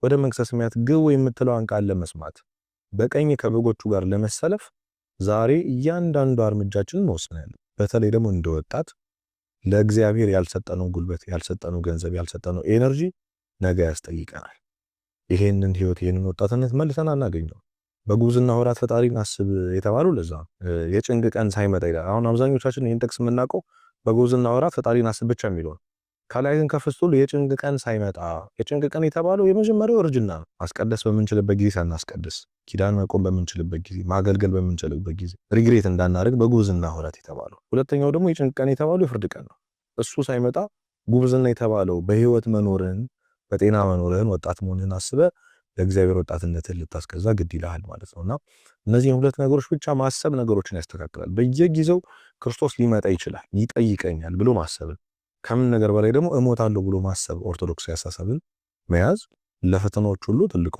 ወደ መንግሥተ ሰማያት ግቡ የምትለዋን ቃል ለመስማት በቀኝ ከበጎቹ ጋር ለመሰለፍ ዛሬ እያንዳንዱ እርምጃችንን መወሰናለን። በተለይ ደግሞ እንደወጣት ለእግዚአብሔር ያልሰጠነው ጉልበት፣ ያልሰጠነው ገንዘብ፣ ያልሰጠነው ኤነርጂ ነገ ያስጠይቀናል። ይሄንን ህይወት ይሄንን ወጣትነት መልሰን አናገኘው። በጉብዝና ወራት ፈጣሪን አስብ የተባለው ለዛ የጭንቅ ቀን ሳይመጣ ይላል። አሁን አብዛኞቻችን ይሄን ጥቅስ የምናውቀው በጉብዝና ወራት ፈጣሪን አስብ ብቻ የሚለው ከላይ ግን ከፍስቱ የጭንቅ ቀን ሳይመጣ የጭንቅ ቀን የተባለው የመጀመሪያው እርጅና ነው። ማስቀደስ በምንችልበት ጊዜ ሳናስቀድስ፣ ኪዳን መቆም በምንችልበት ጊዜ፣ ማገልገል በምንችልበት ጊዜ ሪግሬት እንዳናደርግ በጉብዝና ወራት የተባለው። ሁለተኛው ደግሞ የጭንቅ ቀን የተባለው የፍርድ ቀን ነው። እሱ ሳይመጣ ጉብዝና የተባለው በህይወት መኖርን በጤና መኖርን ወጣት መሆንን አስበ ለእግዚአብሔር ወጣትነትን ልታስገዛ ግድ ይላል ማለት ነውና እነዚህን ሁለት ነገሮች ብቻ ማሰብ ነገሮችን ያስተካክላል። በየጊዜው ክርስቶስ ሊመጣ ይችላል ይጠይቀኛል ብሎ ማሰብ ከምን ነገር በላይ ደግሞ እሞታለሁ ብሎ ማሰብ ኦርቶዶክስ ያሳሰብን መያዝ ለፈተናዎች ሁሉ ትልቁ